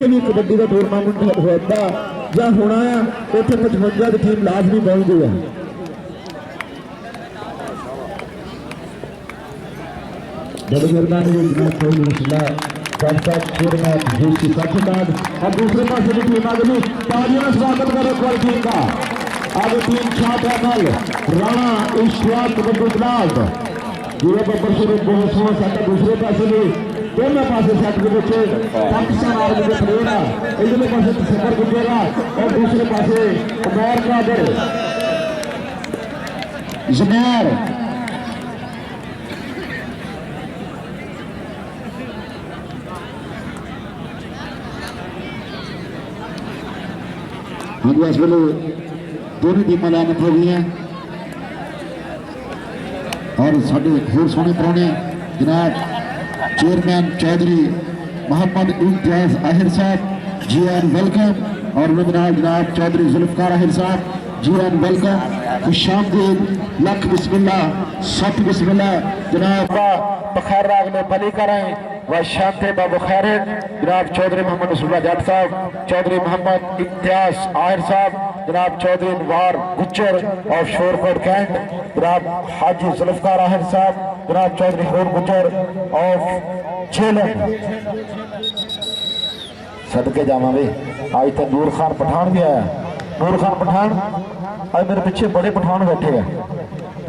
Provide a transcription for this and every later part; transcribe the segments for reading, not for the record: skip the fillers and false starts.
भी कबड्डी का टूरनामेंट होता या होना है उत्थे 55 की टीम लाजमी पहुंचती है। बड़ी मेहरबानी और दूसरे पास की टीम आ गई तालियां स्वागत करो एक बार टीम का। आगे टीम छात्र राणा इश्तियाक कबड्डी क्लब जिले बब्बर शुरू बहुत सोना सेट दूसरे पास भी दोनों पास सेट के बच्चे पाकिस्तान आर्मी के प्लेयर है इधर पास सफर गुजरेगा और दूसरे पास अमेरिका दे जमेर हाँ जी इस वे दोनों टीमें लाइन हो गई हैं और साढ़े होर सोहने परौने जनाब चेयरमैन चौधरी मोहम्मद इम्तियाज आहिर साहब जी एन वेलकम और जनाब चौधरी जुल्फकार आहिर साहब जी एन वेलकम खुशामदीद लख बिस्मिल्ला सत बिस्मिल्ला जनाब बखैर राग ने भली करें व शांति बखैर जनाब चौधरी मोहम्मद रसूलुल्लाह जट साहब चौधरी मोहम्मद इम्तियाज आहिर साहब जनाब चौधरी नवार गुज्जर और शोरकोट कैंट जनाब हाजी जुल्फकार आहिर साहब जनाब चौधरी होर गुज्जर ऑफ झेलन सदके जावा वे आज तो नूर खान पठान भी आया। नूर खान पठान आज मेरे पीछे बड़े पठान बैठे हैं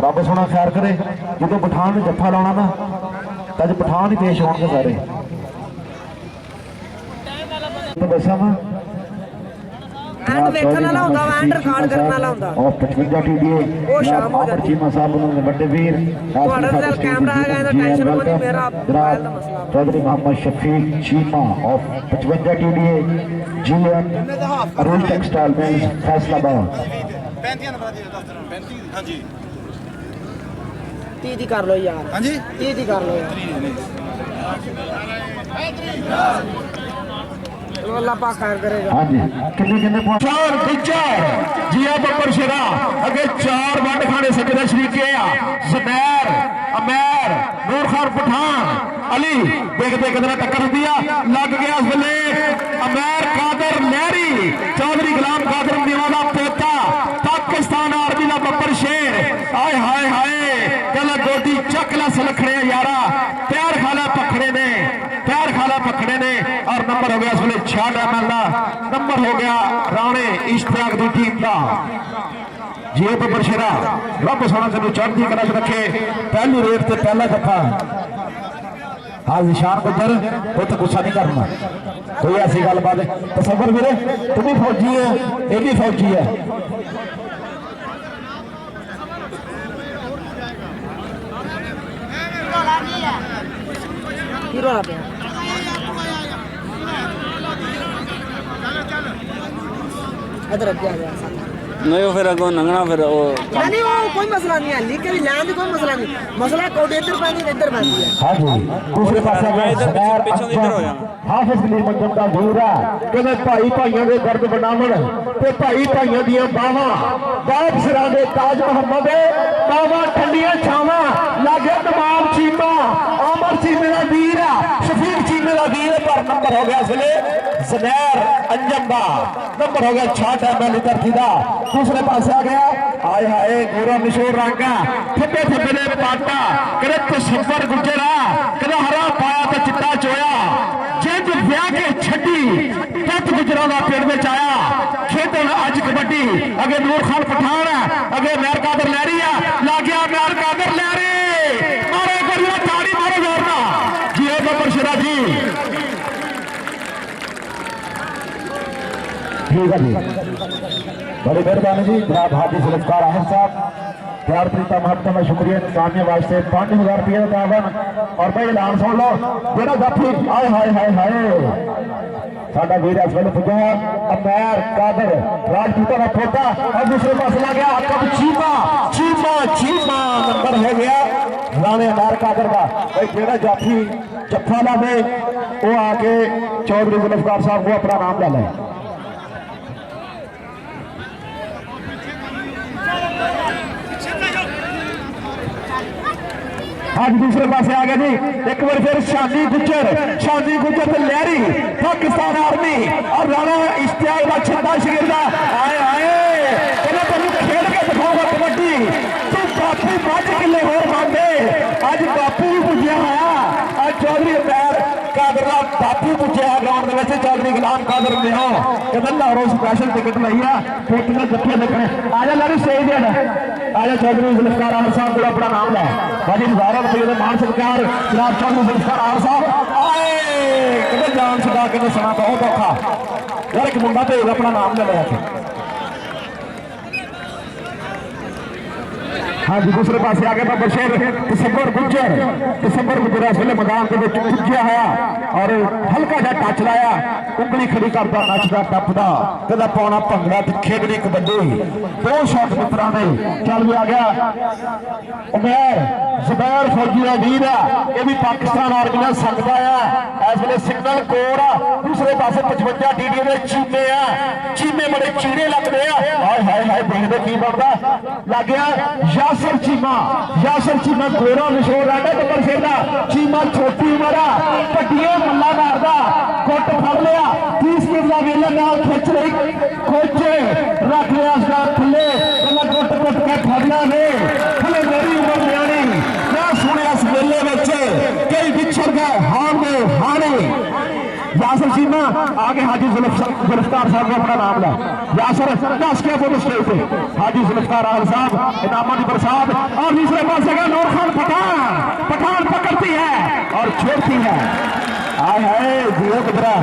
रब सोना खैर करे जो पठान ने जफा लाना ना तो अज पठान ही पेश होंगे सारे बसा वा Chaudhry Mohammad Shafiq Cheema of 55 TDA GM Arun textile mills Faisalabad 30 कर लो यार। हाँ जी 30 कर लो यार। अल्लाह पाक खैर करेगा। हाँ जी कितने चार गुज्जर जिया बब्बर शेरा अगे 4 वंड खाने सकते शरीके ज़ुबैर अमेर नूर खान पठान अली देखते कितना टक्कर दिया लग गया इसले अमेर कादर लहरी चौधरी गुलाम कादर दीवाना पोता पाकिस्तान आर्मी का बब्बर शेर आए हाय हाय गला गोटी चकला सलखड़े यारा प्यार खाला पखड़े ने प्यार खाला पखड़े ने और नंबर हो गया इसलिए 6 ML का नंबर हो गया राणे इश्तियाक की टीम का जी बब्बर शेरा रब सोना तेन चढ़ती कला रखे पहली रेट से पहला दफा हाँ निशान गुजर वो तो गुस्सा नहीं करना कोई ऐसी गलबात तसव्वुर मेरे तुम भी फौजी है ये भी फौजी है नहीं वो फिर अगो नंगना फिर नहीं वो कोई मसला नहीं है लीक के भी लैंड कोई मसला नहीं मसला कोड इधर पानी इधर पानी है। हां जी दूसरे पास इधर पीछे इधर हो जा हाफिज अली मंजम का दूर है कहते भाई भाइयों के दर्द बनावन ते भाई भाइयों दी बावां बाप सिरां दे ताज मोहम्मद बावां ठंडियां छावां लागे तमाम चीमा अमर चीमे दा वीर है शफीक चीमे दा वीर पर नंबर हो गया इसले ज़ुबैर अंजम दा नंबर हो गया 6 ML इधर थी दा दूसरे पास आ गया आए हाय गोरा निशोर रंगा ठप्पे ठप्पे ने पाटा करे तसव्वुर गुजरा कदा हरा पाया तो चिट्टा चोया जिंद ब्याह के छड्डी तत गुजरा दा पेड़ में आया खेतन अज कबड्डी अगे नूर खान पठान है अगे अमेर कादर लहरी है ला गया अमेर कादर लहरी मारे गरिया ताड़ी मारो जोरना जी ए बब्बर शेरा जी ठीक है जी बड़ी मेहरबानी जी जनाब हाजी जुल्फकार आहिर साहब प्यार प्रीता महत्व में शुक्रिया इंतजामिया वास्ते 5000 रुपये का दावन और भाई ऐलान सुन लो जेड़ा जाफी आए हाय हाय हाय साडा वीर इस वेले पुजा अमेर कादर राजपूता का पोता और दूसरे पास ला गया कब चीमा चीमा चीमा नंबर हो गया राणे अमेर कादर का भाई जेड़ा जाफी जफा लावे वो आके चौधरी जुल्फकार साहब को अपना नाम ले लें। आज दूसरे पासे आ गया जी एक बार फिर शादी गुजर तो लहरी पाकिस्तान आर्मी और राणा इश्तियाक का छंदा शगिरदा आए आए कहना तेन खेल के दिखाऊंगा कबड्डी तू बापू 5 किले होर मांगे अज बापू भी पुजया है आज चौधरी अमैर कादर का बापू पुजया है ग्राउंड में चौधरी गुलाम कादर ने हो कहना लाहौरों स्पेशल टिकट लाई है फोटो में जत्थे देखने आजा लारी स्टेज दे आजा चौधरी जुल्फकार आर साहब को अपना नाम लै बाजी 1000 रुपये का मान सत्कार जनाब चौधरी जुल्फकार आर साहब आए कहते जान छुड़ा के दसना बहुत औखा यार एक मुंडा भेज अपना नाम ले लिया हाँ जी दूसरे पास आ गया बाबर शेर दिसंबर गुजर इस वेले मैदान के पुज्या है और हल्का जा टच लाया उंगली खड़ी करता नचदा टपदा कहता पाना भंगड़ा ते खेडनी कबड्डी दो शॉट मित्रों ने चल भी आ गया उमैर जुबैर फौजी का वीर है ये भी पाकिस्तान आर्मी ने सकता है इस वेले सिग्नल कोर आ दूसरे पास 55 टीडी में चीमे आ चीमे बड़े चीड़े लगते हैं हाय हाय हाय देखते की बनता लग गया यासर चीमा गोरा मशहूर है बबर शेर का चीमा छोटी उम्र आ पट्टियां मल्ला मारदा गुट फड़ लिया 30 मिनट का वेला नाल खिंच रही खोचे रख लिया थले कला गुट के फड़ना ने थले मेरी उम्र न्याणी मैं सुने इस वेले में कई विछड़ गए हाने यासर चीमा आगे हाजी जुल्फकार साहब ने अपना नाम लिया यासर दस के फोटो स्टेज पे हाजी जुल्फकार साहब इनामा की बरसात और दूसरे पास है नूर खान पठान पकड़ती है और छोड़ती है आए हाय जियो किधरा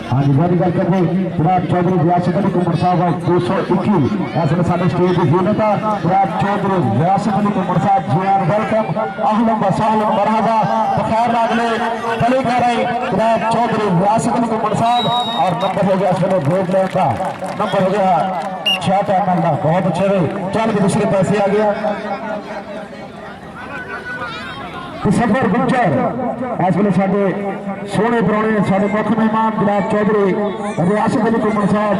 हाँ जी बड़ी गल करते जनाब चौधरी रियासत अली कुमर साहब 221 ऐसे साढ़े स्टेज की यूनिट है जनाब चौधरी रियासत अली कुमर साहब जियान वेलकम अहलन व सहलन मरहबा बखैर लागले भले कह रहे जनाब चौधरी रियासत अली कुमर साहब और नंबर हो गया इस वेले भोग लेन का नंबर हो गया 6 का बहुत अच्छे चल के दूसरे पैसे आ गया दिसंबर गुजर इस वेले साडे सोहने पुराने साडे मुख मेहमान जनाब चौधरी रियासत अली कुमर साहब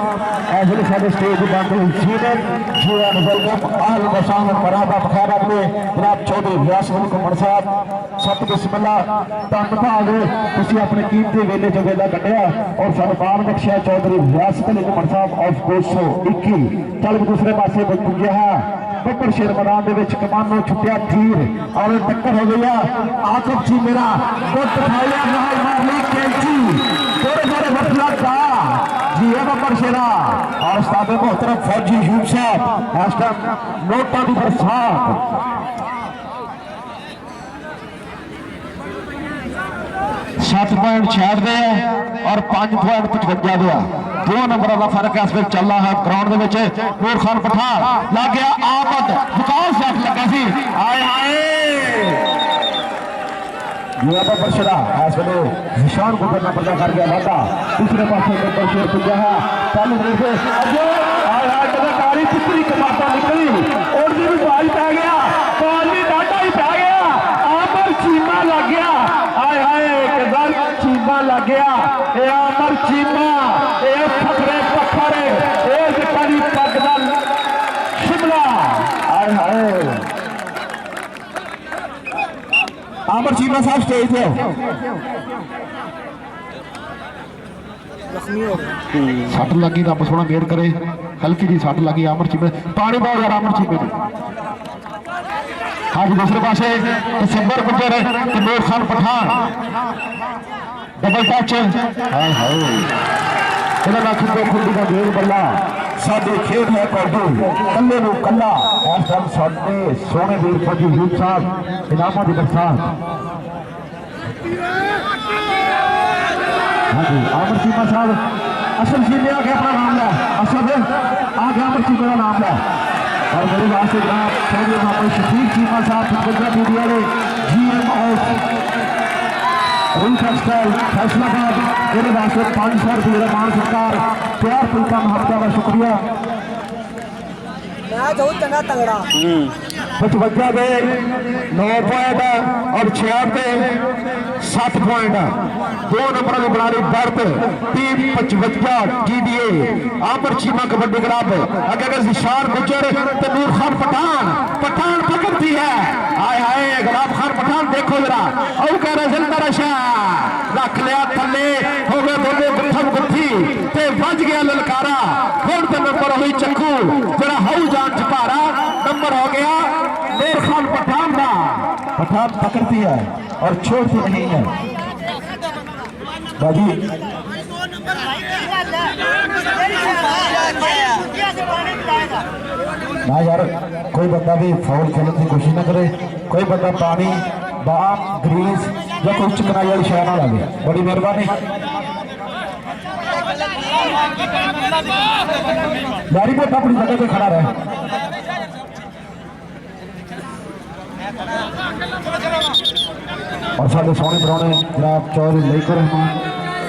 इस वेले साडे स्टेज बन रही सीनियर जीवन वेलकम अहल बसान बराबर बखैर अगले जनाब चौधरी रियासत अली कुमर साहब सत बिस्मिल्लाह धन भाग तुसीं अपने कीमती वेले जो वेला कढ़िया और सन्मान बख्शिया चौधरी रियासत अली कुमर साहब ऑफ 221 चल दूसरे पासे पुज्या है बबर शेर मैदान के कमानो छुट्टिया तीर और टक्कर हो गई है आकब जी मेरा गुट खाया कैंची थोड़े मसला था जी है बबर शेरा और उस्ताद मोहतरम फौजी यूब साहब इस टाइम नोटा की बरसात 7 पॉइंट 66 दे और 5 पॉइंट 55 दे 2 नंबर का फर्क इस वेले चल रहा है ग्राउंड के नूर खान पठान लग गया आमद विकास जट लगा सी आए आए बबर शेरा इस वेले निशान को नंबर का कर गया वादा दूसरे पास बबर शेर पुजा है पहले मिनट से कलाकारी पुत्री कमाता निकली और भी बाल पै गया बॉल भी डाटा ही पै गया आमर चीमा लग गया आए हाय चीमा लग गया ये आमर चीमा ये फखरे पत्थरे ये जटानी पगदल शिमला आए हाय आमर चीमा साहब स्टेज पे सट लगी रब सोना मेहर करे हल्की जी सट लगी आमर चीमे पानी बहुत यार आमर चीमे हाँ जी दूसरे पासे दिसंबर गुजर नूर खान पठान डबल टच हाय हाय लख रुपये खुली का गेम बल्ला साडे खेल है कौडू कल्ले नूं कल्ला इस टाइम साडे सोहने वीर फौजी यूब साहब इनामा की बरसात हाँ जी आमर चीमा साहब असल चीमे आके अपना नाम लिया असल आगे आमर चीमे का नाम लिया और मेरे वास्ते जनाब चौधरी मोहम्मद शफीक चीमा साहब गुजरात मीडिया ने GM हाउस टेक्सटाइल फैसलाबाद मेरे वास्ते 500 रुपये का मान सत्कार प्यार पुलका मोहब्बत का शुक्रिया मैच बहुत चंगा तगड़ा 55 ਦੇ 9 ਪੁਆਇੰਟ और 66 ਦੇ 7 ਪੁਆਇੰਟ। 2 नंबर की बराबरी बर्थ टीम 55 GDA आमर चीमा कबड्डी क्लब अगर निशान गुजर तो नूर खान पठान पठान पकड़ती है। आए हाय गुलाब खान पठान देखो जरा और कह रहे जलता रशा रख लिया थले हो गए दोनों गुत्थम गुत्थी ते बज गया ललकारा। फिर तो नंबर हुई चक्कू जरा हाउ जान छपारा नंबर हो गया नूर खान पठान का। पठान पकड़ती है और छोड़ती नहीं है बाजी। ना यार कोई बंदा भी फाउल खेलने की कोशिश ना करे, कोई बंदा पानी बाम ग्रीस या कुछ चिकनाई वाली शय ना लगे। बड़ी मेहरबानी। बैरी बोट अपनी जगह पे खड़ा रहे। और साढ़े सोने बनाने जनाब चौधरी लेकर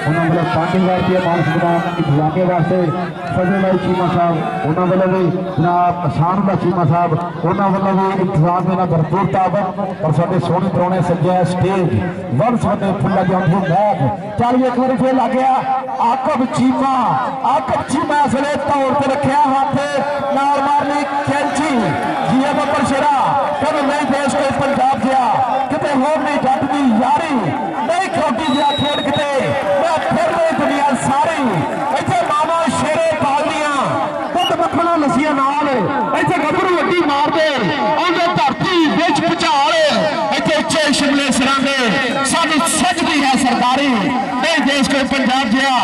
उन्होंने वालों 5000 रुपये मानस इनाम इंतजामिया वास्ते फजल भाई चीमा साहब उन्होंने वालों भी जनाब आसान का चीमा साहब उन्होंने वालों भी इंतजाम देना भरपूर ताबत। और साढ़े सोने बनाने सजा स्टेज वन सोने फुला जाऊँ मैच चल एक बार फिर लग गया आकब चीमा इसलिए तौर पर रखा हाथ नाल मारनी कैंची जिया बब्बर शेरा कभी नहीं देश को पंजाब गया कितने होर नहीं जट की यारी नहीं खोटी गया खेल किते मैं फिर नहीं दुनिया सारी इतने मामा शेरे पालियां खुद मखना लसिया नाल इतने गबरू वड्डी मार दे आंदे धरती बिच भुचाल इतने उच्चे शिमले सिरांदे सानू सजदी है सरदारी नहीं देश को पंजाब गया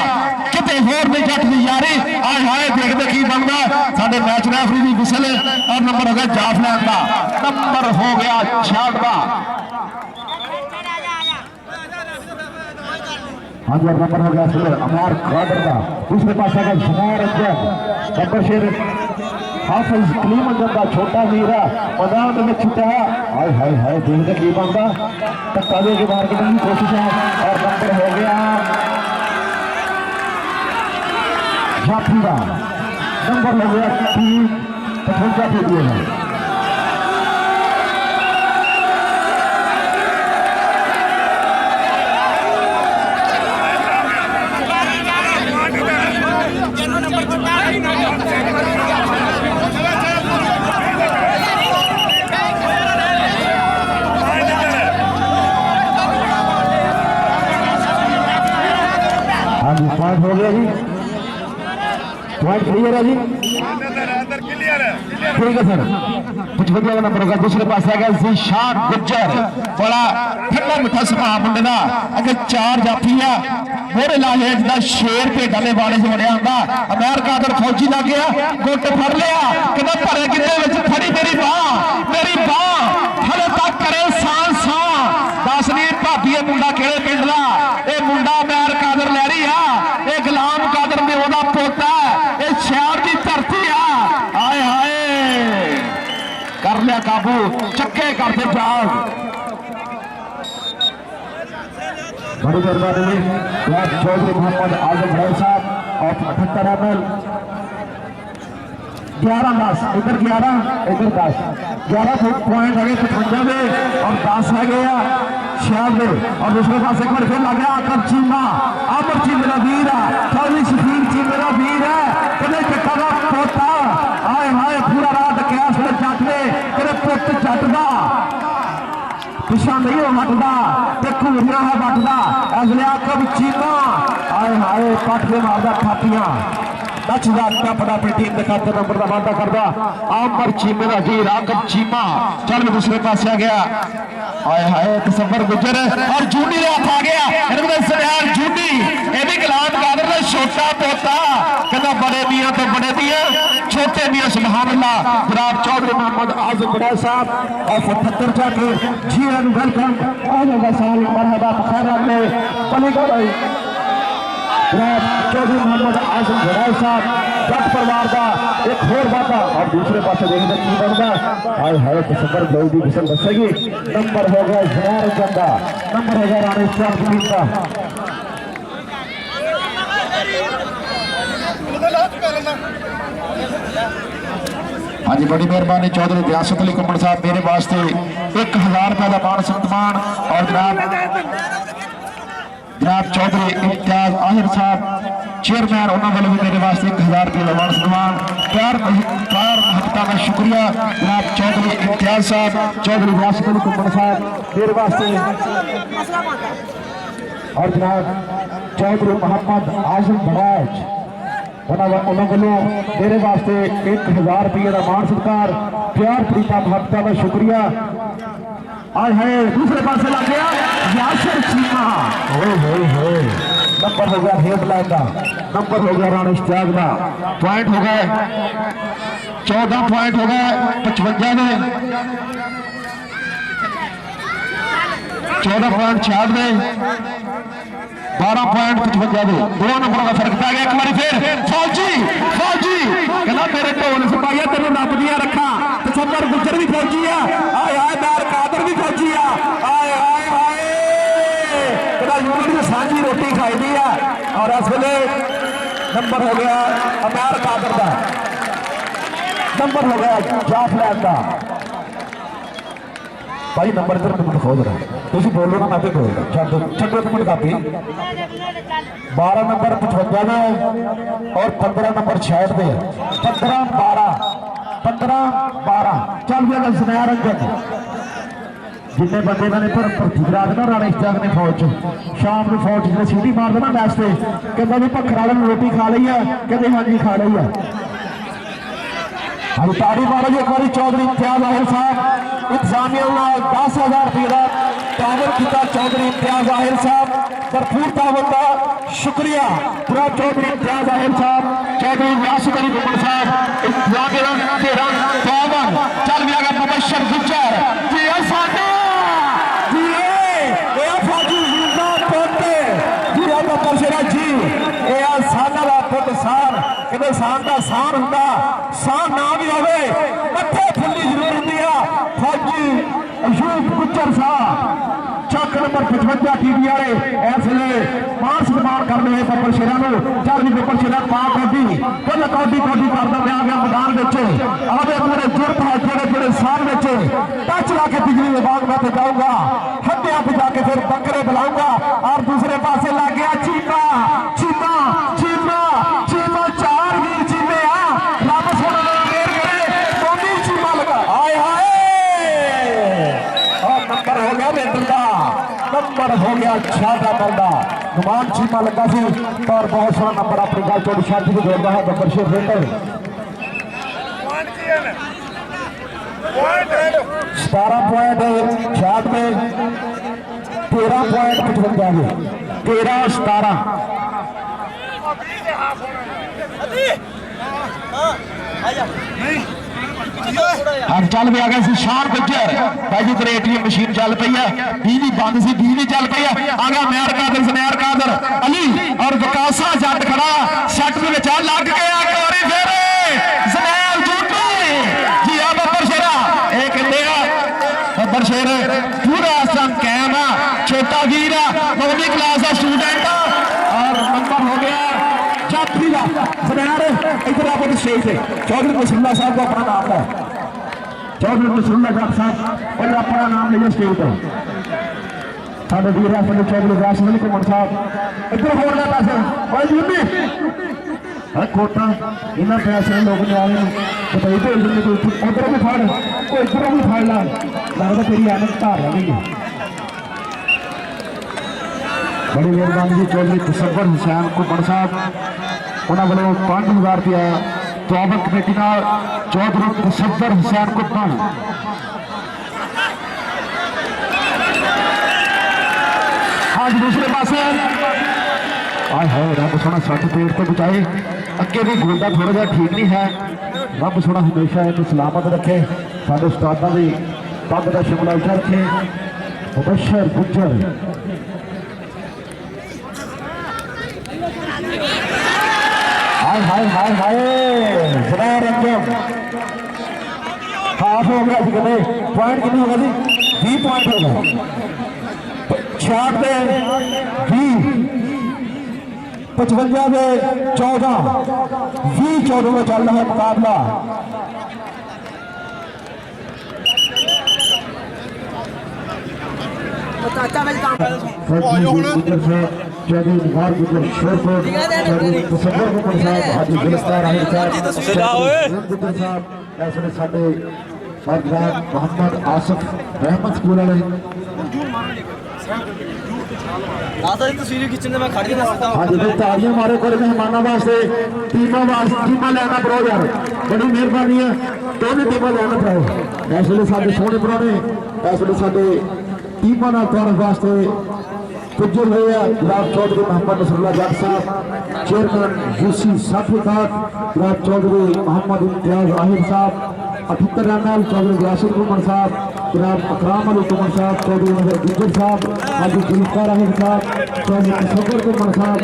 किते होर नहीं जट की यारी। आए हाय देखते की बनता साडे मैच रेफरी की विसल और नंबर हो गया जाफलैन का नंबर हो गया 66 का। हाँ जी नंबर हो गया सुर अमार कादर का। दूसरे पास का शमार नंबर शेर हाफिज कलीम अंजन का छोटा वीरा मैदान में छुटा। हाय हाय हाय देखते की बनता तकाजे के बाहर की कोशिश है और नंबर हो गया जाफी का। नंबर हो गया 55 के दिए हैं। हाँ जी पॉइंट हो गया जी पॉइंट क्लियर है जी ठीक है सर। 55 नंबर होगा। दूसरे पास आ गया शान गुज्जर बड़ा ठंडा मिठा सुभाव मुंडे का अगर 4 जाफी है मोरे लाले जिदा शेर पे डाले वाले से बड़िया होंगे अमेरिका अगर फौजी लग गया गोट फड़ लिया कहना भरे गिद्दे फड़ी मेरी बाह हले तक करे सान दस नहीं भाभी मुंडा केड़े पिंड का ये मुंडा अमेर कादर लहरी आ ये गुलाम कादर ने ओदा पोता है ये शहर की धरती आ। आए हाय कर लिया काबू चक्के करते जाओ। बड़ी मेहरबानी चौधरी मोहम्मद आजम भाई साहब और 78 एमएल 11-10 इधर 11 इधर 10 11 पॉइंट है 55 में और 10 है गया 96 और दूसरे पास एक बार फिर लग गया आकर चीमा आमर ची मेरा वीर है चौधरी शफीक ची मेरा वीर है कदे चट्टा का पोता। आए हाय पूरा रात कैस में जट ने तेरे पुत जट का पिछा नहीं हो हटदा ते घूरिया है बटदा अगले आकब चीमा। आए हाय पट के मारदा थापियां नचदा टपदा अपनी टीम के खाते नंबर का वादा करदा आमर चीमे का वीर आकब चीमा। चल दूसरे पास आ गया आए हाय दिसंबर गुजर और जूनी का हाथ आ गया सरदार जूनी ये भी गुलाम कादर का छोटा पोता कहना बड़े मियां तो बड़े मियां छोटे मियां सुभान अल्लाह। जनाब चौधरी मोहम्मद आजम बड़ा साहब और 78 जाके जी वेलकम आने साल मरहबा खैर में बनेगा भाई। जनाब चौधरी मोहम्मद आजम बड़ा साहब जट परिवार का एक होर वादा और दूसरे पास देखने की बनता आए हाय दिसंबर गई की विसल दसेगी। नंबर हो गया जनार का नंबर हो गया रानी चौधरी का। हाँ जी, बड़ी मेहरबानी चौधरी रियासत अली कुमड़ साहब मेरे वास्ते 1000 रुपए का मान सम्मान और जनाब चौधरी इम्तियाज आहिर साहब चेयरमैन उन्होंने वालों भी मेरे वास्ते 1000 रुपये का मान सम्मान प्यार महत्ता का शुक्रिया जनाब चौधरी इम्तियाज साहब चौधरी रियासत अली कुमड़ साहब मेरे वास्ते और जनाब चौधरी मोहम्मद आजम बराज उन्होंने वालों मेरे वास्ते 1000 रुपये का मान सत्कार प्यार प्रीता महत्ता का शुक्रिया। आज है दूसरे पास लग गया यासर चीमा नंबर हो गया हेडलाइन का नंबर हो गया राणा इश्तियाक का पॉइंट हो गए 14 पॉइंट हो गए 55 में 14 पॉइंट 96 12 पॉइंट 55 में 2 नंबरों का फर्क पा गया। एक बार फिर फौजी कहना मेरे ढोल सिपाहिया तेन नप दिया रखा तसव्वुर गुजर भी फौजी आ आए आए बैर कादर भी फौजी आ आए आए आए कहना यूनिट में सांझी रोटी खाई दी है और इस वेले नंबर हो गया अमैर कादर का नंबर हो गया जाफलैन का भाई नंबर इधर मिनट खोज रहा तुम बोलो ना मैं भी बोल रहा छो मिनट कापी 12 नंबर 55 में और 15 नंबर 66 में 15-12 चल गया सुनया रंजन जिन्ने बंदे मैंने भर्ती करा देना राणा इश्तियाक ने फौज शाम को फौज ने सीटी मार देना मैच से कहता भी भखर वाले ने रोटी खा ली है कहते हाँ जी खा ली है। हम ताड़ी मारो जी एक बार चौधरी इम्तियाज आहिर साहब इंतजामिया 10,000 रुपये का तावन किया चौधरी इम्तियाज आहिर साहब भरपूर तावन का शुक्रिया पूरा चौधरी इम्तियाज आहिर साहब चौधरी रियासत अली कुमड़ साहब इंतजामिया 13-52 चल गया मुबशर गुजर जी साडा जी ए फौजी जिंदा पोते जी आदा परशेरा जी ए साडा दा पुत सार कहते सान का सान हुंदा सान ना भी होवे मत्थे फुल्ली जरूर हुंदी आ फौजी अशोक गुजर साहब चक नंबर 55 टीवी वाले इस वे मान सम्मान करने हैं बब्बर शेरा चल भी बब्बर शेरा पा कौडी कुल कौडी करता मैं आ गया मैदान में आवे पूरे जुर्म है जोड़े जोड़े साल में टच ला के बिजली विभाग में जाऊंगा हत्या पे जाके फिर बकरे बुलाऊंगा और दूसरे पास लग गया चीमा चीमा चीमा चीमा 4 वीर चीमे आ रब सोना मेर करे मोदी चीमा लगा आए हाय और नंबर हो गया बेटल का नंबर हो गया छाटा बंदा गुमान चीमा लगा सी और बहुत सारा नंबर अपनी गल चोरी शादी को जोड़ता है बब्बर शेर रेटर 17 पॉइंट 66 में 13 पॉइंट 55 में 13-17 अब चल भी आ गया शान गुजर भाई जी तेरे एटीएम मशीन चल पई है बिजली बंद सी बिजली चल पई है आ गया मैर कादर स्नैर कादर अली और विकासा जट खड़ा सट में विच लग गया एक बारी फिर स्नैर जूटी जी आ बब्बर शेरा ये कहते हैं बब्बर शेर पूरा असम कैम आ छोटा वीर आ 9वीं क्लास का स्टूडेंट और नंबर हो गया जाफरी का स्नैर इधर आप स्टेज से चौधरी मसरुल्ला साहब का अपना नाम है चौधरी मसरुल्ला साहब और अपना नाम लिया स्टेज पर साढ़े वीर चौधरी रियासत अली कुमड़ साहब इधर हो रहा पैसे और यूनी कोटा इन्होंने पैसे लोग ने आए बताइए तो उधर भी फाड़ कोई इधर भी फाड़ ला लगता तेरी आनंद धार रहेगी। बड़ी मेहरबानी जी चौधरी तसव्वुर हुसैन कुमड़ साहब उन्होंने वालों 5,000 रुपया तोबन कमेटी का चौधरी तसव्वुर हुसैन कुमड़ आज दूसरे पास आए है रब सोना 60 पेट तो बचाए अगे भी गोदा थोड़ा जहा ठीक नहीं है रब सोना हमेशा इन्हें सलामत रखे साढ़े उस्तादा की पग का शिमला उचा रखे मुबशर गुजर हाय हाय हाय हाय स्नैर रंजन हाफ हो गया कहते पॉइंट कितने हो गया जी 20 पॉइंट हो गए 66 में 20 55 में 14 20-14 में चल रहा है मुकाबला चाचा भाई काम चौधरी निगार गुजर शेरपुर चौधरी तसव्वुर गुजर साहब हाजी गिरफ्तार आहे साहब ऐसे साडे सरदार मोहम्मद आसिफ रहमत स्कूल वाले आसा जी तस्वीर खिंचने में खड़ी ना सकता हाँ जी तालियां मारे करे मेहमानों वास्ते टीमां लेना पड़ो यार बड़ी मेहरबानी है दोनों टीमां लेना पड़ो इसलिए साडे सोहने पुराने इसलिए साडे टीमां नाल तुहाडे वास्ते पुजे हुए हैं जनाब चौधरी मोहम्मद नसरुल्लाह जट साहब चेयरमैन यूसी सर्टिफिकेट जनाब चौधरी मोहम्मद इम्तियाज आहिर साहब 78 रन चौधरी यासिर कुमर साहब जनाब अकराम अली कुमर साहब चौधरी नजर गुजर साहब हाजी जुल्फकार आहिर साहब चौधरी तसव्वुर कुमर साहब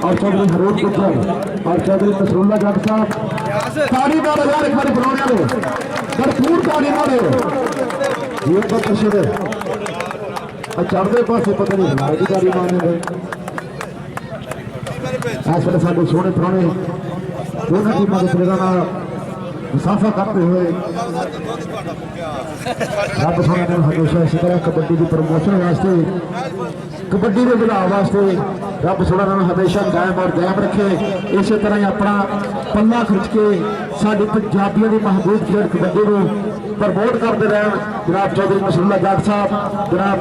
और चौधरी हरून गुजर और चौधरी नसरुल्लाह जट साहब ताड़ी मारो यार एक बार बुलाने दो भरपूर ताड़ी मारो ये तो तशद चढ़ते पासे पता नहीं लाइट गाड़ी मारने गए इस वे साढ़े सोहने पुराने दोनों टीमों के प्लेयरों मुसाफा करते हुए रब सोने ने हमेशा इसी तरह कबड्डी की प्रमोशन वास्ते कबड्डी के बढ़ाव वास्ते रब सोना ने हमेशा कायम और दायम रखे इस तरह ही अपना पल्ला खिंच के साडी पंजाबियों की महबूब खेल कबड्डी को प्रमोट करते रहन जनाब चौधरी नसरुल्लाह जट साहब जनाब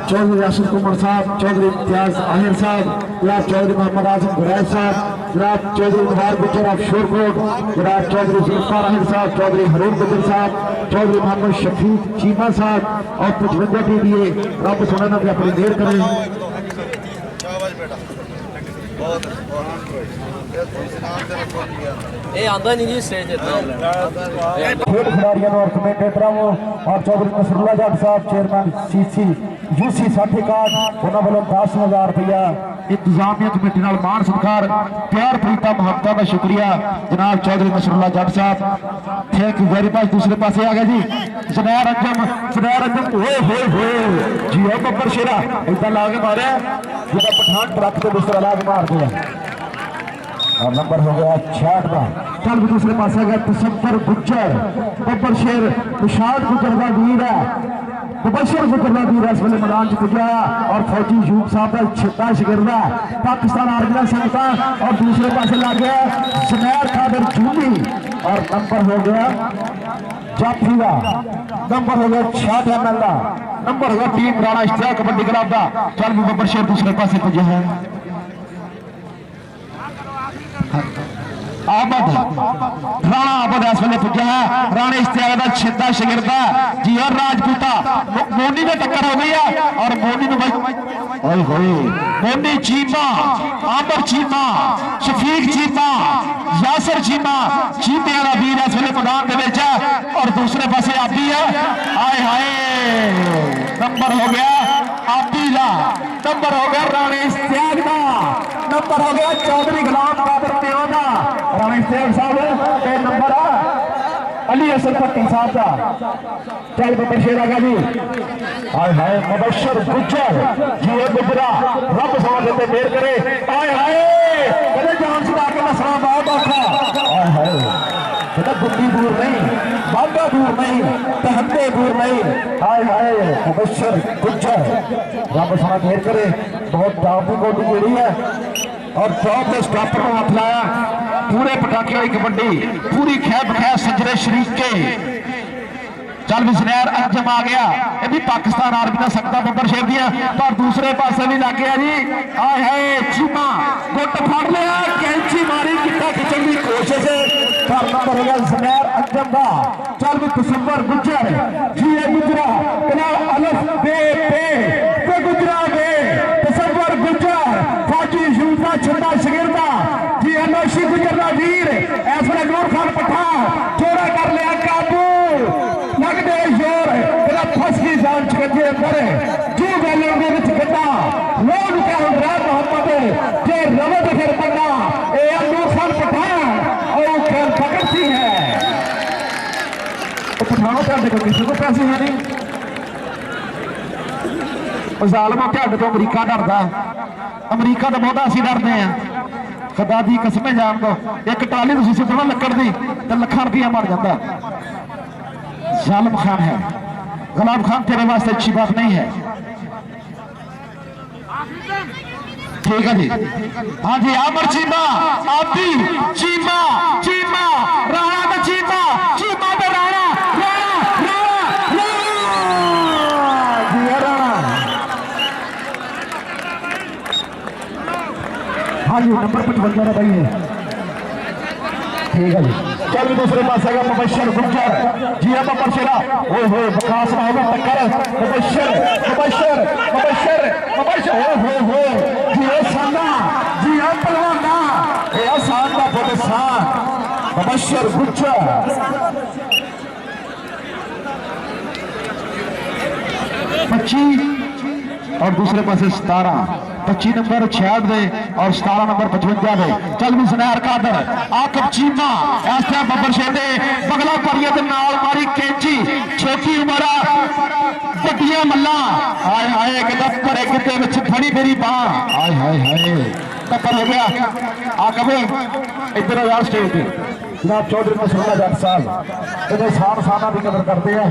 चौधरी यासिर कुमर साहब चौधरी इम्तियाज आहिर साहब जनाब चौधरी मोहम्मद आजम गुरैश साहब जनाब चौधरी निगार गुजर ऑफ शोरकोट जनाब चौधरी जुल्फकार आहिर साहब चौधरी हरून गुजर साहब चौधरी मोहम्मद शफीक चीमा साहब और 55 टीडीए रब सोना ने भी अपनी देर करें ये आंदा नहीं जी स्टेज खेल खिलाड़ियों और कमेंटेटरों और चौधरी नसरुल्लाह जट साहब चेयरमैन सीसी यूसी सर्टिफिकेट उन्होंने वालों 10,000 रुपया इंतजामिया कमेटी नाल मान सत्कार प्यार प्रीता मुहब्बत का शुक्रिया जनाब चौधरी नसरुल्लाह जट साहब थैंक यू वेरी मच दूसरे पासे आ गए जी जुनैर अंजम होए जी ओ बब्बर शेरा इतना ला के मारे जिदा पठान ट्रक के दूसरा ला के मार दिया और नंबर हो गया 66 का चल भी दूसरे पास आ गया तसव्वुर गुजर बब्बर शेर निशाद गुजर का वीर है मुबशर गुजर का वीर इस वेले मैदान च पुजा और फौजी यूब साहब का छिपा शिगिरदा पाकिस्तान आर्मी संगता और दूसरे पासे लग गया जुनैर कादिर जूमी और नंबर हो गया जाफी का नंबर हो गया 66 ML का नंबर हो गया टीम राणा इश्तियाक कबड्डी क्लब का चल भी बब्बर शेर दूसरे पासे पुजे है आबद राणा आबद इस वेले पुजा है राणे इश्तियाक का छिदा शिगिरदा जी और राजपूता मोनी में टक्कर हो गई है और मोनी में मोनी चीमा आबर चीमा शफीक चीमा यासर चीमा चीते वाला वीर इस वेले मैदान के विच है और दूसरे पासे आबी है आए हाय नंबर हो गया आबी का नंबर हो गया राणे इश्तियाक का नंबर हो गया चौधरी गुलाम कादिर प्यो का राणे इश्तियाक साहब के नंबर अली हसन पट्टी साहब का चल बब्बर शेर आ गया जी हाय हाय मुबशर गुजर जी गुजरा रब सोने पे देर करे हाय हाय कदे जान छुड़ा के नसना बहुत औखा हाय हाय बेटा बुद्धि दूर नहीं बाबा दूर नहीं तहते दूर नहीं हाय हाय मुबशर गुजर रब सोना देर करे बहुत टॉप की गोटी जेड़ी है और टॉप के स्टॉपर को हाथ लाया पूरे पटाखे वाली कबड्डी पूरी खैब खैर सजरे शरीक के चल भी जुनैर अंजम आ गया ये भी पाकिस्तान आर्मी का सकता बब्बर शेर दिया पर दूसरे पासे भी लग गया जी आए हाय चीमा गुट फड़ लिया कैंची मारी कितना खिंचन की कोशिश पर नंबर हो गया जुनैर अंजम का चल भी तसव्वुर गुजर जी गुजरा बिना अलफ बे पे गुजरा बे तसव्वुर गुजर फौजी यूफा छंदा शिगिरदा जी अनोशी गुजर का वीर इस वे नूर खान पठान जोड़ा कर लिया काबू लगते जोर तेरा फस की जान छिकजे अंदर जी गलों के विच गड्डा लोग क्या रात मोहम्मद जे रवत फिर पन्ना ए नूर खान पठान और खेल पकड़ती है तो पठानों का देखो किसी को पैसे है नहीं जालमों के तो अमरीका डरदा अमरीका तो बहुत असी डरते हैं खुदा दी कसमें जान दो एक टाली तुम सुटना लकड़ दी तो लखा रुपया मर जाता जालिम खान है गुलाम खान तेरे वास्ते अच्छी बात नहीं है ठीक है जी। हाँ जी, अमर चीमा आपी चीमा चीमा राणा का चीमा चीमा पे राणा राणा राणा जी राणा। हाँ जी, नंबर 55 है भाई है। ठीक है जी। चल दूसरे पास आएगा मुबशर गुज्जर जी। अब परशेरा ओए होए विकास होगा टक्कर मुबशर मुबशर मुबशर मुबशर ओए होए होए जी। ओ साना जी, ओ पहलवाना ए आसान का प्रोत्साहन मुबशर गुज्जर। 25 और दूसरे पास 17 25 नंबर 66 और 17 नंबर 55 चल भी सुनैर कादर आकब चीमा इस टाइम बब्बर शेदे बगला परिए ते नाल मारी कैंची छोटी उम्र बड्डियां मल्ला हाय हाय किदा भरे किते विच फड़ी मेरी बां हाय हाय हाय टक्कर हो गया। आकब इधर यार स्टेज पे जनाब चौधरी मसरूला जट साहब इधर शान साना की कदर करते हैं।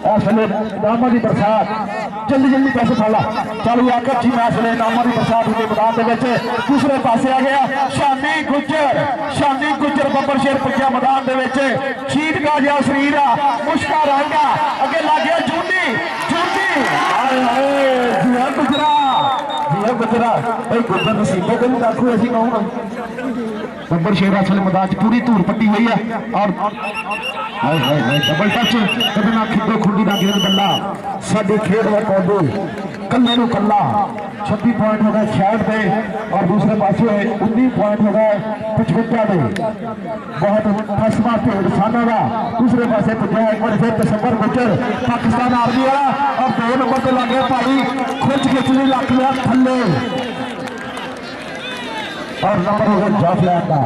इस वे नामा की बरसात जल्दी जल्दी पैसे फाला चलो आकर जी मैं इस वे नामा की बरसात के मैदान के दूसरे पासे आ गया शानी गुज्जर बब्बर शेर पुजा मैदान के शीत का जिहा शरीर आ मुश्का रंग आ अगे लग गया जूनी जूनी हाय हाय जिया गुजरा भाई गुजर नसीबों को भी देखो ऐसी कौन बब्बर शेर असल मैदान पूरी धूल पट्टी हुई है और हाय हाय हाय डबल टच कभी ना खिदो खुंडी ना गिरन बल्ला साडी खेड दा कौदू कल्ले नू कल्ला 26 पॉइंट हो गए 66 पे और दूसरे पासे 19 पॉइंट हो गए 55 पे। बहुत फसमा भेड़ साना का दूसरे पासे पुजा एक बार फिर दिसंबर गुजर पाकिस्तान आर्मी वाला और 2 नंबर पे लग गया भाई खुच खिचली लग लिया थल्ले और नंबर हो गया जॉफलैंड का।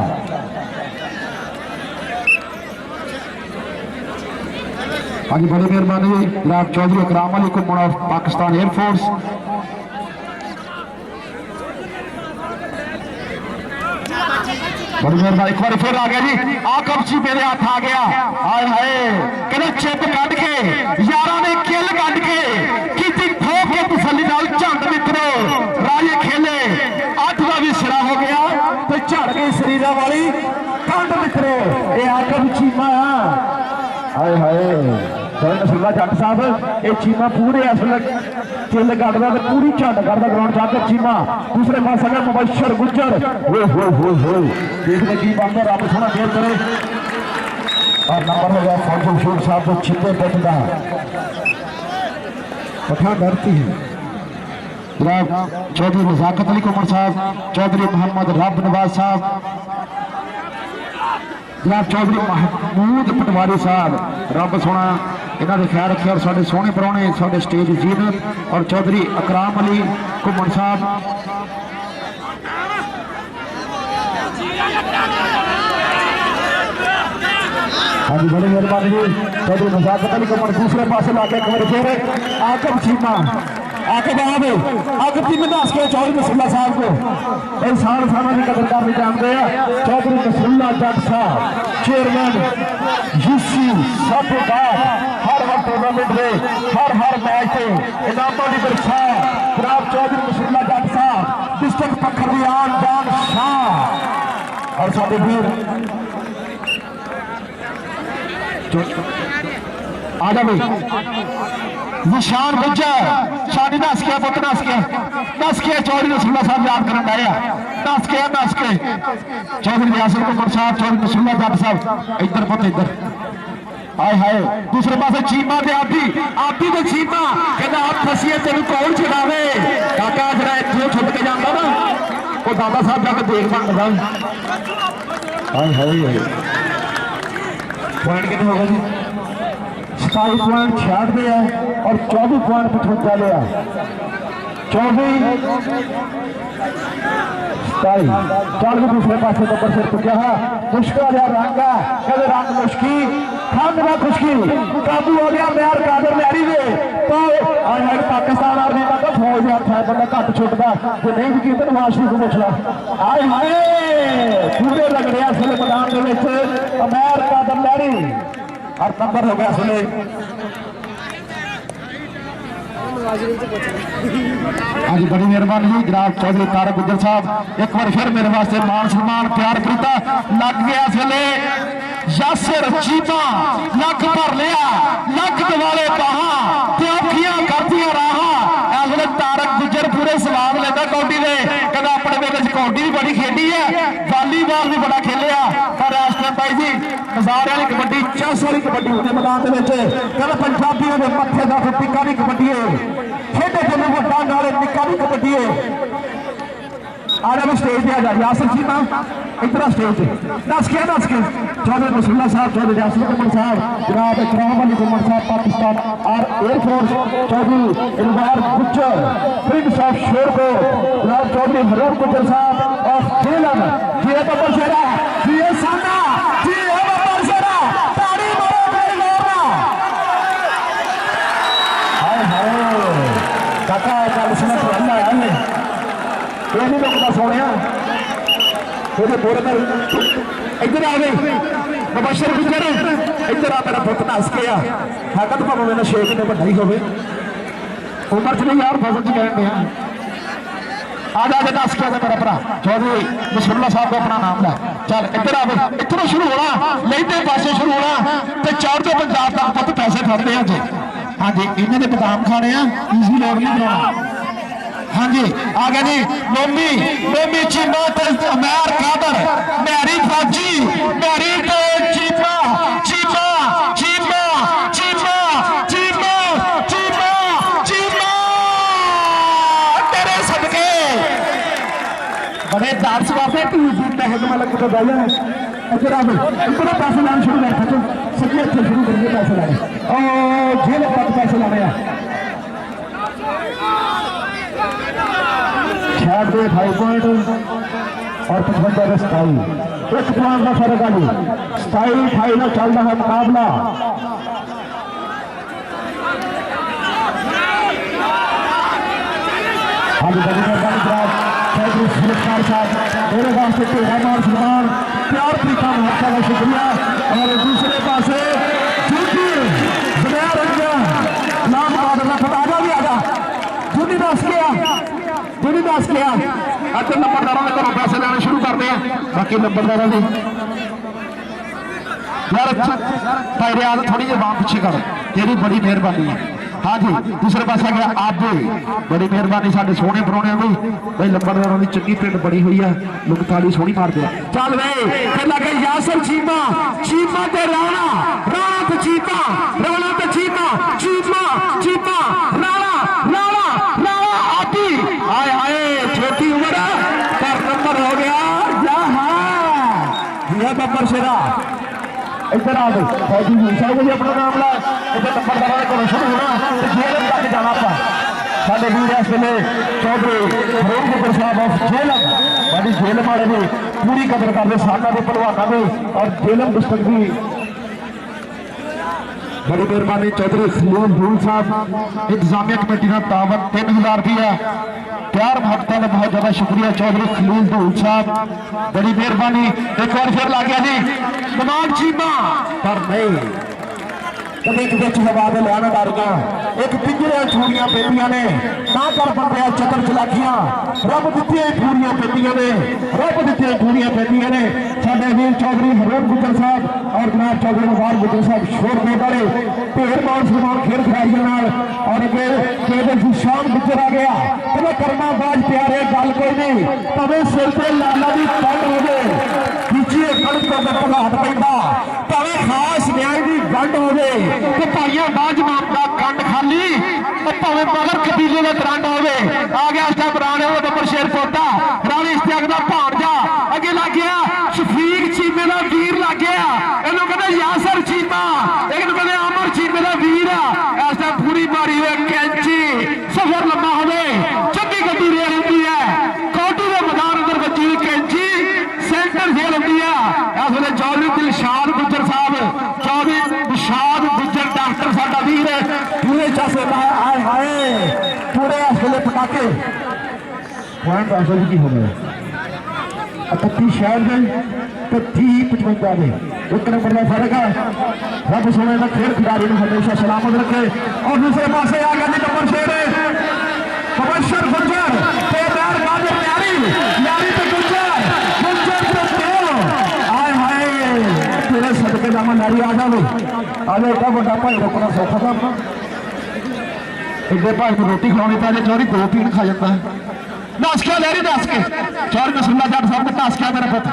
हाँ जी, बड़ी मेहरबानी जनाब चौधरी इकराम अली कुम्मण ऑफ पाकिस्तान एयरफोर्स। बड़ी मेहरबानी एक बार फिर आ गया जी। आकब जी मेरे हाथ आ गया हाय हाय कहना चिप कट के यारा ने किल कट के की ठोक के तसली नाल झंड मित्रो राजे खेले 8 का भी सिरा हो गया तो झड़ गई शरीरा वाली ठंड मित्रो ये आकब चीमा हाय हाय नसरुल्ला जट साहब ये चीमा पूरे असल चिल कटदा तो पूरी झंड करता ग्राउंड जाकर चीमा। दूसरे पास अगर मुबशर गुज्जर देखने की बात रब सोना देर करे और नंबर हो गया फौजल शेख साहब को छिपे बचदा पठा डरती है जनाब चौधरी नजाकत अली कुमर साहब चौधरी मोहम्मद रब नवाज साहब जनाब चौधरी महमूद पटवारी साहब रब सोना इन्हों ने ख्याल रखे और साढ़े सोहने परौने साढ़े स्टेज जीनत और चौधरी इकराम अली घुमन साहब। हाँ जी, बड़ी मेहरबानी जी चौधरी नजाकत अली घुमन दूसरे पास लाके एक बार फिर आकब चीमा आकब आकब चीमा दस के चौधरी नसरुल्ला साहब को इंसान साना की कदर करनी जानते हैं। चौधरी नसरुल्ला जट साहब चेयरमैन यूसी सब हर टूर्नामेंट में हर मैच से इनामों की बरसात जनाब चौधरी नसरुल्ला जट साहब डिस्ट्रिक्ट पखर की आन जान शाह और साडे वीर आ जा भाई निशान गुज्जर शादी दस के पुत दस के चौधरी नसरुल्ला साहब याद करन आया दस के चौधरी रियासत कुमार साहब चौधरी नसरुल्ला जट साहब इधर पुत इधर हाय हाय। दूसरे पास चीमा ते आपी ते चीमा कहता आप फसीए तेन कौन छड़ावे काका जरा इतों छुट के जाता ना वो दादा साहब जाकर देख मंगता हाय हाय। पॉइंट कितने हो गए जी 27 पॉइंट 66 है और 24 पॉइंट 55 है 24 चल भी दूसरे पास बब्बर सिर चुके है मुश्किल जहा रंग है कहते रंग मुश्की खंड ना खुशकी काबू हो गया मैर कादर लैरी दे तो पाकिस्तान आर्मी का तो फौज हथ है बंदा घट छुटता जो नहीं भी किया नवाज शरीफ को पुछला आए हाय पूरे लगड़े इस वे मैदान के मैर कादर लैरी और नंबर हो गया इस वे नवाज शरीफ से पूछना। हाँ जी बड़ी मेहरबानी जी जनाब चौधरी तारक गुज्जर साहब एक बार फिर मेरे वास्ते मान सम्मान प्यार प्रीता लग गया इस वेले यासिर चीमा लक भर लिया लक दिवाले बाहा ते औखियां करदियां राहां इस वेले तारक गुज्जर पूरे स्वाद लेंदा कौडी दे कहंदा अपने वेले च कौडी भी बड़ी खेडी है वालीबॉल भी बड़ा खेलिया पर इस टाइम भाई जी मज़ार वाली कबड्डी चेस वाली कबड्डी होने मैदान दे विच कहंदा पंजाबियों दे मत्थे दा टिक्का भी कबड्डी है खेडे ते वड्डा नाल निक्का भी कबड्डी है आजा मैं स्टेज पे आ जा यासिर जी ना इधर स्टेज दस के चौधरी रसूलुल्लाह साहब चौधरी यासिर कुमार साहब जनाब इकराम अली कुमार साहब पाकिस्तान और एयरफोर्स चौधरी इलबार गुज्जर प्रिंस ऑफ शेरको जनाब चौधरी हरून गुज्जर साहब ऑफ जेलन जी बब्बर शेरा जी साना जी बब्बर शेरा ताड़ी मारो कोई लोरना हाय हाय काका कल सुना अल्लाह अल्लाह ये नहीं लोग सोने बोले इधर आ गए मुबशर गुजर इधर आ मेरा पुत नस गया ताकत भाव मेरा 6 महीने बड़ा ही होवे उम्र च नहीं यार फसल च कह आज आज दस के मेरा भरा चौधरी रसूलुल्लाह साहब को अपना नाम ला चल इधर आ इधरों शुरू होना लेते पासे शुरू होना तो चढ़ते पंजाब तक पुत पैसे फड़ते हैं जी हाँ जी इन्होंने के बदाम खाने ईजी लोग नहीं बनाना हाँ जी आ गया जी मोमी चीमा अमैर कादर मैरी फौजी मैरी चीमा चीमा चीमा चीमा चीमा चीमा चीमा तेरे सदके बड़े दार्स वास्ते लग तो गया इधर इधर पैसे लाने शुरू कर सको सभी अच्छे शुरू करके पैसे लाने और जेल तक पैसे लाने छाट दे 5 पॉइंट और 55 27 एक पॉइंट का फर्क आ जी 27-28 में चल रहा है मुकाबला हाँ जी बड़ी मेहरबानी जनाब चौधरी सुरक्षार साहब मेरे वास्ते ढेरा मार सम्मान प्यार तरीका महत्ता का शुक्रिया और दूसरे पासे जुनैर रंजन नाम आजा भी आजा जूनी दस किया अच्छे नंबरदारों ने घरों पैसे लेने शुरू करते हैं बाकी नंबरदारों ने यार भाई रियाज थोड़ी जी बात पीछे कर तेरी बड़ी मेहरबानी है हाँ जी दूसरे पास आ गया आबे बड़ी मेहरबानी साडे सोहने परोने की भाई नंबरदारों की चंगी पिंड बड़ी हुई है लोग ताली सोहनी मारते हैं चल वे फिर लगे यासिर चीमा चीमा ते राणा राणा ते चीमा राणा ते चीमा चीमा चीमा राणा राणा राणा आदि आए आए छोटी उम्र पर नंबर हो गया जहां बब्बर शेरा इधर आ गई फौजी मूसा को भी अपना नाम ला इधर नंबरदारों ने घरों शुरू होना जेल तक जाना पा साढ़े वीर इस वेले चौधरी हरून गुज्जर साहब ऑफ जेलम बड़ी जेलम वाले ने पूरी कदर करते साना के पहलवानों में और जेलम डिस्ट्रिक्ट की बड़ी मेहरबानी चौधरी खलील धूल साहब इंतजामिया कमेटी का तावन 3000 रुपया प्यार महत्ता ने बहुत ज्यादा शुक्रिया चौधरी खलील धूल साहब बड़ी मेहरबानी एक बार फिर ला गया जी तमाम चीमा पर नहीं कभी किसी हवा में लिया डर गया एक पिंजरे चूड़ियां पेंदियां ने ना कर बंदे चक्कर चलाकियां रब दित्तियां पूरियां पेंदियां ने रब दित्तियां पूरियां पेंदियां ने साडे वीर चौधरी हरून गुज्जर साहब और जनाब चौधरी इलबार गुज्जर साहब शोर दे बड़े ढेर मान सम्मान खेल खिलाड़ियों और अगे शाम गुज्जर आ गया तो करना बाज प्यारे गल कोई नहीं भावें सिर से लाला की कंड हो गए खींचिए कड़क तो भगाट पैदा भावें खास न्याय की गंढ हो गए तो भाइयों बाजमाम का कंड खाली तो भावे मगर कबीले का तरंड हो आ गया इस टाइम राणे वो बब्बर शेर पोता राणी इश्तियाक का भाणजा अगे लग गया शफीक चीमे का वीर लग गया इन्हों कहते यासर चीमा एक कहते अमर चीमे का वीर इस टाइम पूरी मारी हुई कैंची सफर लंबा हो चंगी गड्डी रेल होती है कौटी के मैदान अंदर बची हुई कैंची सेंटर जेल होती है इस वे चौधरी दिलशाद गुज्जर साहब चौधरी दिलशाद गुज्जर डॉक्टर साडा वीर पूरे चासे आए हाय पूरे इस वे पटाके पॉइंट हासिल की हो गए 31 शहर गए तो 30-55 गए एक नंबर का फर्क है रब सोने का खेल खिलाड़ी हमेशा सलामत रखे और दूसरे पासे आ गया नंबर शेर खिलाड़ी आ जावे आले एडा बड़ा भाई रोकना सौखा काम एडे भाई को रोटी खिलानी तो चौधरी 2 पीण खा जाता है दस क्या लहरी दस के चौधरी नसरुल्ला जट साहब को दस क्या मेरा पुत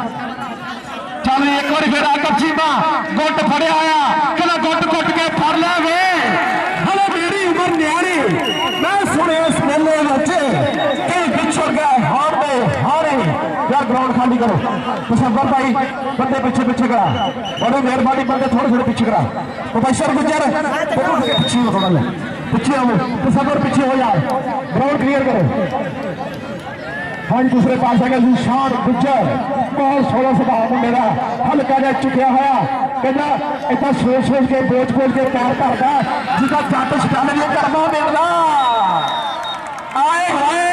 चल एक बार फिर आकर चीमा गुट फड़िया आया कहना गुट गुट के फड़ ले वे हले मेरी उम्र न्यारी मैं सुने इस मेले बच्चे कई पिछड़ गए हारे यार ग्राउंड खाली करो मुसफ्फर भाई बंदे पीछे पीछे करा बड़ी मेहरबानी बंदे थोड़े थोड़े पीछे करा प्रोफेसर गुजर पीछे हो थोड़ा पीछे हो मुसफ्फर पीछे हो यार ग्राउंड क्लियर करो हाँ दूसरे पास है शान गुजर बहुत सोलह सुभाव मेरा हल्का जा चुकिया होया कहना इतना सोच सोच के बोझ बोझ के पैर भरदा जिसका जट स्टैंड नहीं करना मिलना आए हाय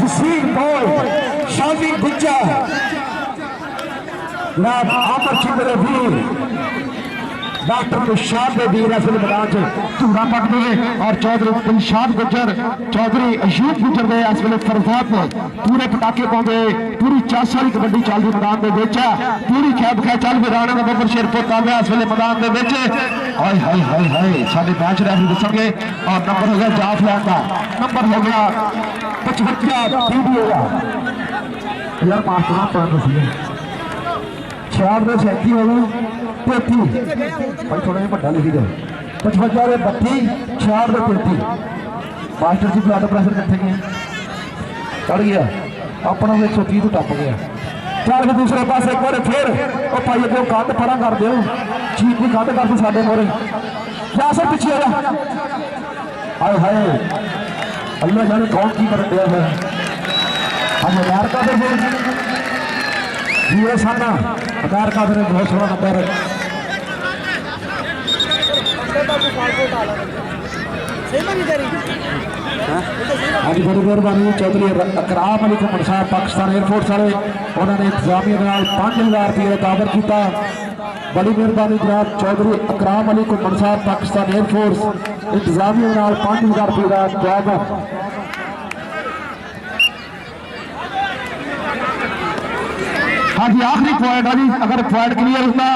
वसीम बोल शानी गुजर जनाब आमर चिंदरे वीर डॉक्टर दिलशाद के वीर इस मैदान धूरा पकड़े और चौधरी दिलशाद गुजर चौधरी अयूब गुजर के इस वे फरसात ने पूरे पटाके पाते पूरी 4 वाली कबड्डी चल रही मैदान के पूरी खैब खै चल भी राणा का बबर शेरपुर आ गया इस वे मैदान के हाय हाय हाय हाय साढ़े मैच रैफरी दसोगे और नंबर हो गया जाफ लैन का नंबर हो गया 55 हो गया यार मास्टर पर दसिए 66 के 37 हो गए 33 भाई थोड़ा जिहा वड्डा लिखी जाए 55 के 32 66 के 33 मास्टर जी ब्लड प्रेशर कितने गया चढ़ गया अपना 130 तो टप गया चल के दूसरे पास एक बार फिर वो भाई अगे कंध परा कर दो चीज की कंध कर दो साडे मोरे क्या सर पीछे आ जा हाय हाय अल्लाह जाने कौन की कर दिया है हम अमेरिका के यूएस आना अमेरिका में बहुत सोना नंबर हाँ जी बड़ी मेहरबानी चौधरी अकराम अली घुमन साहब पाकिस्तान एयरफोर्स वाले उन्होंने इंतजामिया 5000 रुपये काबर किया बड़ी मेहरबानी जनाब चौधरी अकराम अली घुमन साहब पाकिस्तान एयरफोर्स इंतजामिया 5000 रुपये का जवाब हाँ जी आखिरी पॉइंट है जी अगर पॉइंट क्लियर होता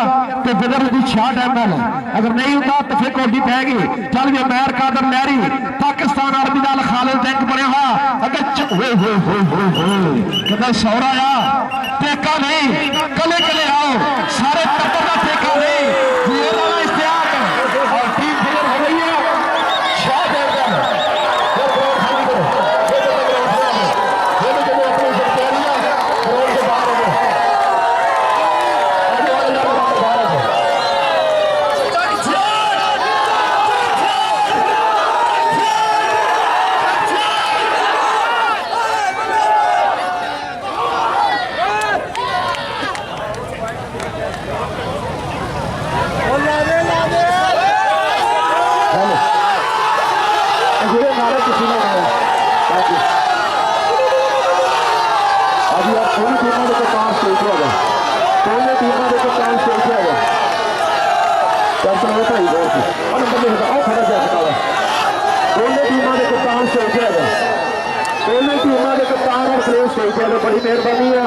तो फिर 66 ml अगर नहीं होता तो फिर कौडी पैगी चल भी अमेरिका का लहरी पाकिस्तान आर्मी का खालिद टैंक बनया हुआ अगर कहते सौरा आ टेका नहीं कले कले आओ सारे टक्कर का टेका नहीं इश्तिहार और टीम क्लियर हो गई है बड़ी मेहरबानी है।